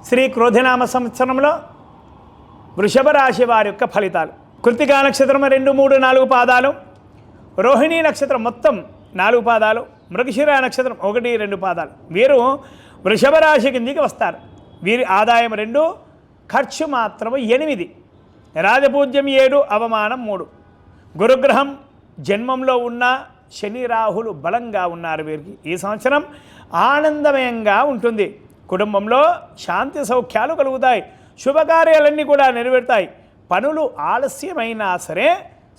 శ్రీ క్రోధినామ సంవత్సరంలో వృషభ రాశి వారి యొక్క ఫలితాలు. కృత్తికా నక్షత్రం 2, 3, 4 పాదాలు, రోహిణీ నక్షత్రం మొత్తం 4 పాదాలు, మృగశిర నక్షత్రం 1, 2 పాదాలు. వీరు వృషభ రాశి కిందికి వస్తారు. వీరి ఆదాయం 2, ఖర్చు మాత్రం 8. రాజపూజ్యం 7, అవమానం 3. గురుగ్రహం జన్మంలో ఉన్న శని రాహులు బలంగా ఉన్నారు. వీరికి ఈ సంవత్సరం ఆనందమయంగా ఉంటుంది. కుటుంబంలో శాంతి సౌఖ్యాలు కలుగుతాయి. శుభకార్యాలన్నీ కూడా నెరవేరుతాయి. పనులు ఆలస్యమైనా సరే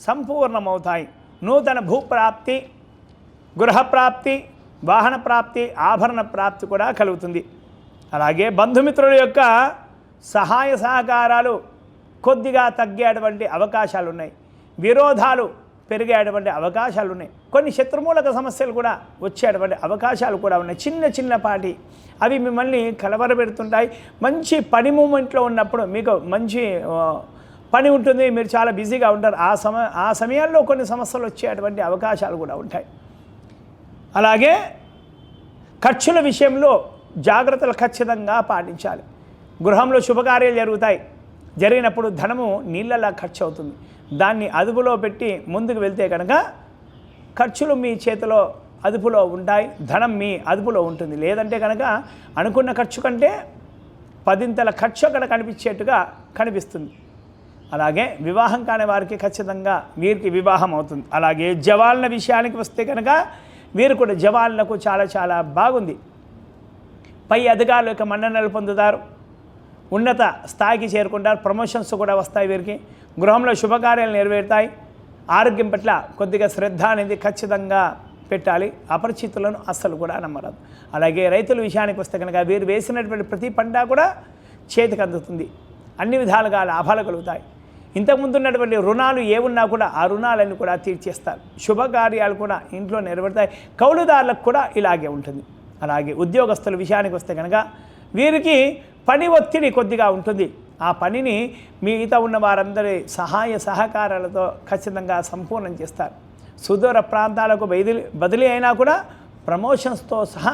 సంపూర్ణమవుతాయి. నూతన భూప్రాప్తి, గృహప్రాప్తి, వాహన ప్రాప్తి, ఆభరణ ప్రాప్తి కూడా కలుగుతుంది. అలాగే బంధుమిత్రుల యొక్క సహాయ సహకారాలు కొద్దిగా తగ్గేటువంటి అవకాశాలు ఉన్నాయి. విరోధాలు పెరిగేటువంటి అవకాశాలు ఉన్నాయి. కొన్ని శత్రుమూలక సమస్యలు కూడా వచ్చేటువంటి అవకాశాలు కూడా ఉన్నాయి. చిన్నపాటి అవి మిమ్మల్ని కలవరపెడుతుంటాయి. మంచి పని మూమెంట్లో ఉన్నప్పుడు మీకు మంచి పని ఉంటుంది, మీరు చాలా బిజీగా ఉంటారు. ఆ సమయాల్లో కొన్ని సమస్యలు వచ్చేటువంటి అవకాశాలు కూడా ఉంటాయి. అలాగే ఖర్చుల విషయంలో జాగ్రత్తలు ఖచ్చితంగా పాటించాలి. గృహంలో శుభకార్యాలు జరుగుతాయి. జరిగినప్పుడు ధనము నీళ్ళలా ఖర్చు అవుతుంది. దాన్ని అదుపులో పెట్టి ముందుకు వెళ్తే కనుక ఖర్చులు మీ చేతిలో అదుపులో ఉంటాయి, ధనం మీ అదుపులో ఉంటుంది. లేదంటే కనుక అనుకున్న ఖర్చు కంటే 10 ఖర్చు అక్కడ కనిపించేట్టుగా కనిపిస్తుంది. అలాగే వివాహం కాని వారికి ఖచ్చితంగా వీరికి వివాహం అవుతుంది. అలాగే జవాన్ల విషయానికి వస్తే కనుక వీరు కూడా జవాన్లకు చాలా బాగుంది. పై అధికారుల యొక్క మన్ననలు పొందుతారు. ఉన్నత స్థాయికి చేరుకుంటారు. ప్రమోషన్స్ కూడా వస్తాయి. వీరికి గృహంలో శుభకార్యాలు నెరవేరుతాయి. ఆరోగ్యం పట్ల కొద్దిగా శ్రద్ధ అనేది ఖచ్చితంగా పెట్టాలి. అపరిచితులను అస్సలు కూడా నమ్మరాదు. అలాగే రైతుల విషయానికి వస్తే కనుక వీరు వేసినటువంటి ప్రతి పంట కూడా చేతికి అందుతుంది. అన్ని విధాలుగా లాభాలు కలుగుతాయి. ఇంతకుముందు ఉన్నటువంటి రుణాలు ఏమున్నా కూడా ఆ రుణాలన్నీ కూడా తీర్చేస్తారు. శుభకార్యాలు కూడా ఇంట్లో నెరవేరుతాయి. కౌలుదారులకు కూడా ఇలాగే ఉంటుంది. అలాగే ఉద్యోగస్తుల విషయానికి వస్తే కనుక వీరికి పని ఒత్తిడి కొద్దిగా ఉంటుంది. ఆ పనిని మిగతా ఉన్న వారందరి సహాయ సహకారాలతో ఖచ్చితంగా సంపూర్ణం చేస్తారు. సుదూర ప్రాంతాలకు బదిలీ అయినా కూడా ప్రమోషన్స్తో సహా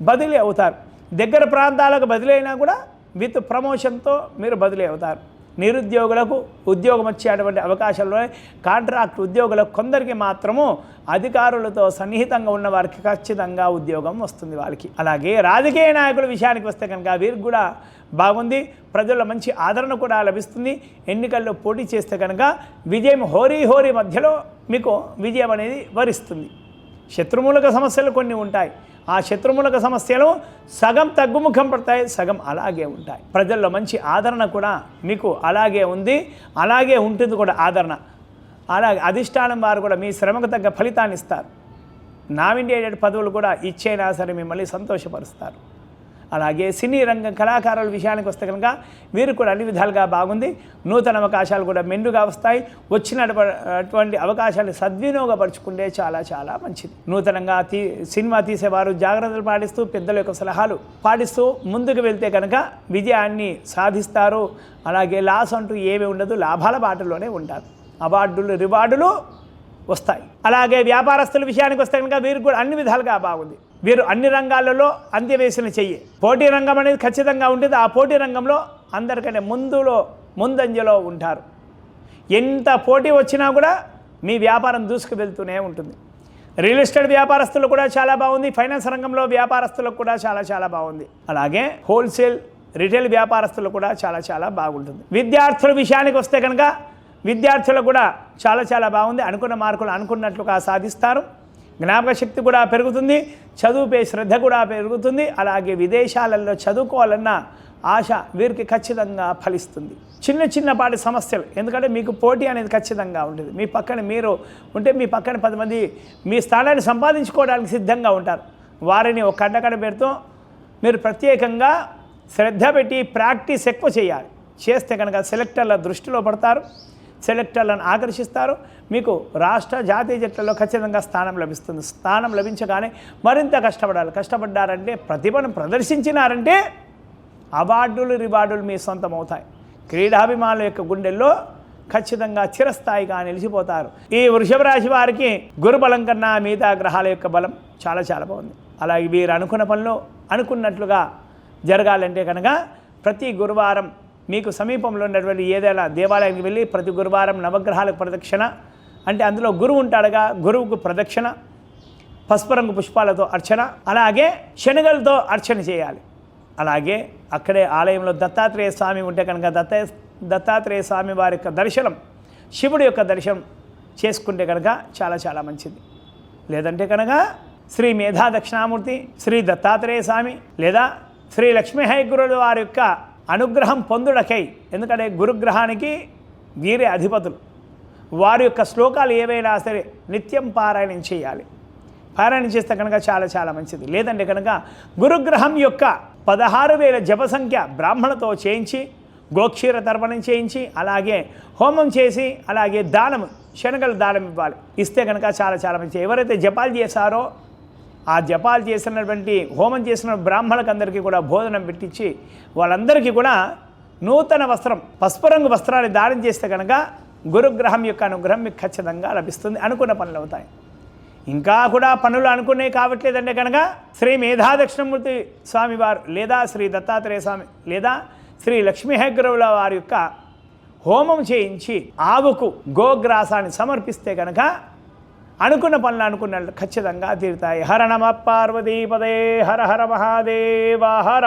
బదిలీ అవుతారు. దగ్గర ప్రాంతాలకు బదిలీ అయినా కూడా విత్ ప్రమోషన్తో మీరు బదిలీ అవుతారు. నిరుద్యోగులకు ఉద్యోగం వచ్చేటువంటి అవకాశాలు, కాంట్రాక్ట్ ఉద్యోగులకు కొందరికి మాత్రము అధికారులతో సన్నిహితంగా ఉన్న వారికి ఖచ్చితంగా ఉద్యోగం వస్తుంది వాళ్ళకి. అలాగే రాజకీయ నాయకుల విషయానికి వస్తే కనుక వీరికి కూడా బాగుంది. ప్రజల్లో మంచి ఆదరణ కూడా లభిస్తుంది. ఎన్నికల్లో పోటీ చేస్తే కనుక విజయం హోరీ మధ్యలో మీకు విజయం అనేది వరిస్తుంది. శత్రుమూలక సమస్యలు కొన్ని ఉంటాయి. ఆ శత్రుమూలక సమస్యలు సగం తగ్గుముఖం పడతాయి, సగం అలాగే ఉంటాయి. ప్రజల్లో మంచి ఆదరణ కూడా మీకు అలాగే ఉంది, అలాగే ఉంటుంది కూడా ఆదరణ. అలాగే అధిష్టానం వారు కూడా మీ శ్రమకు తగ్గ ఫలితాన్ని ఇస్తారు. నామినేటెడ్ పదవులు కూడా ఇచ్చైనా సరే మిమ్మల్ని సంతోషపరుస్తారు. అలాగే సినీ రంగం కళాకారుల విషయానికి వస్తే కనుక వీరు కూడా అన్ని విధాలుగా బాగుంది. నూతన అవకాశాలు కూడా మెండుగా వస్తాయి. వచ్చినటువంటి అవకాశాలు సద్వినియోగపరుచుకుంటే చాలా మంచిది. నూతనంగా సినిమా తీసేవారు జాగ్రత్తలు పాటిస్తూ పెద్దల యొక్క సలహాలు పాటిస్తూ ముందుకు వెళ్తే కనుక విజయాన్ని సాధిస్తారు. అలాగే లాస్ అంటూ ఏమీ ఉండదు, లాభాల బాటలోనే ఉంటారు. అవార్డులు రివార్డులు వస్తాయి. అలాగే వ్యాపారస్తుల విషయానికి వస్తే కనుక వీరు కూడా అన్ని విధాలుగా బాగుంది. వీరు అన్ని రంగాలలో అంత్యవేసిన చెయ్యి. పోటీ రంగం అనేది ఖచ్చితంగా ఉంటుంది. ఆ పోటీ రంగంలో అందరికంటే ముందంజలో ఉంటారు. ఎంత పోటీ వచ్చినా కూడా మీ వ్యాపారం దూసుకు వెళ్తూనే ఉంటుంది. రియల్ ఎస్టేట్ వ్యాపారస్తులు కూడా చాలా బాగుంది. ఫైనాన్స్ రంగంలో వ్యాపారస్తులకు కూడా చాలా బాగుంది. అలాగే హోల్సేల్ రిటైల్ వ్యాపారస్తులు కూడా చాలా బాగుంటుంది. విద్యార్థుల విషయానికి వస్తే కనుక విద్యార్థులకు కూడా చాలా బాగుంది. అనుకున్న మార్కులు అనుకున్నట్లుగా సాధిస్తారు. జ్ఞాపక శక్తి కూడా పెరుగుతుంది. చదువుపై శ్రద్ధ కూడా పెరుగుతుంది. అలాగే విదేశాలలో చదువుకోవాలన్న ఆశ వీరికి ఖచ్చితంగా ఫలిస్తుంది. చిన్నపాటి సమస్యలు, ఎందుకంటే మీకు పోటీ అనేది ఖచ్చితంగా ఉంటుంది. మీ పక్కన మీరు ఉంటే మీ పక్కన 10 మంది మీ స్థానాన్ని సంపాదించుకోవడానికి సిద్ధంగా ఉంటారు. వారిని ఒక కండకడ పెడుతూ మీరు ప్రత్యేకంగా శ్రద్ధ పెట్టి ప్రాక్టీస్ ఎక్కువ చేయాలి. చేస్తే కనుక సెలెక్టర్ల దృష్టిలో పడతారు. సెలెక్టర్లను ఆకర్షిస్తారు. మీకు రాష్ట్ర జాతీయ జట్లలో ఖచ్చితంగా స్థానం లభిస్తుంది. స్థానం లభించగానే మరింత కష్టపడాలి. కష్టపడ్డారంటే ప్రతిభను ప్రదర్శించినారంటే అవార్డులు రివార్డులు మీ సొంతం అవుతాయి. క్రీడాభిమానుల యొక్క గుండెల్లో ఖచ్చితంగా చిరస్థాయిగా నిలిచిపోతారు. ఈ వృషభ రాశి వారికి గురుబలం కన్నా మిగతా గ్రహాల యొక్క బలం చాలా బాగుంది. అలాగే వీరు అనుకున్న పనులు అనుకున్నట్లుగా జరగాలంటే కనుక ప్రతి గురువారం మీకు సమీపంలో ఉన్నటువంటి ఏదైనా దేవాలయానికి వెళ్ళి ప్రతి గురువారం నవగ్రహాలకు ప్రదక్షిణ, అంటే అందులో గురువు ఉంటాడుగా, గురువుకు ప్రదక్షిణ, పసుపు రంగు పుష్పాలతో అర్చన, అలాగే శనగలతో అర్చన చేయాలి. అలాగే అక్కడే ఆలయంలో దత్తాత్రేయ స్వామి ఉంటే కనుక దత్తాత్రేయ స్వామి వారి యొక్క దర్శనం, శివుడి యొక్క దర్శనం చేసుకుంటే కనుక చాలా చాలా మంచిది. లేదంటే కనుక శ్రీ మేధా దక్షిణామూర్తి, శ్రీ దత్తాత్రేయ స్వామి లేదా శ్రీ లక్ష్మీ హయగ్గురుల వారి యొక్క అనుగ్రహం పొందుడకై, ఎందుకంటే గురుగ్రహానికి వీరే అధిపతులు, వారి యొక్క శ్లోకాలు ఏవైనా సరే నిత్యం పారాయణం చేయాలి. పారాయణం చేస్తే కనుక చాలా చాలా మంచిది. లేదంటే కనుక గురుగ్రహం యొక్క 16,000 జప సంఖ్య బ్రాహ్మణతో చేయించి, గోక్షీర తర్పణం చేయించి, అలాగే హోమం చేసి, అలాగే దానం, శనగలు దానం ఇవ్వాలి. ఇస్తే కనుక చాలా చాలా మంచిది. ఎవరైతే జపాలు చేశారో ఆ జపాలు చేసినటువంటి హోమం చేసిన బ్రాహ్మణులకు అందరికీ కూడా భోజనం పెట్టించి వాళ్ళందరికీ కూడా నూతన వస్త్రం, పసుపు రంగు వస్త్రాన్ని దానం చేస్తే కనుక గురుగ్రహం యొక్క అనుగ్రహం మీకు ఖచ్చితంగా లభిస్తుంది. అనుకున్న పనులు అవుతాయి. ఇంకా కూడా పనులు అనుకునే కావట్లేదంటే కనుక శ్రీ మేధా దక్షిణమూర్తి స్వామి వారు లేదా శ్రీ దత్తాత్రేయ స్వామి లేదా శ్రీ లక్ష్మీ హయగ్రీవుల వారి యొక్క హోమం చేయించి ఆవుకు గోగ్రాసాన్ని సమర్పిస్తే కనుక అనుకున్న పనులు అనుకున్నట్లు ఖచ్చితంగా తీరుతాయి. హర నమ పార్వతీపదే, హర హర మహాదేవ హర.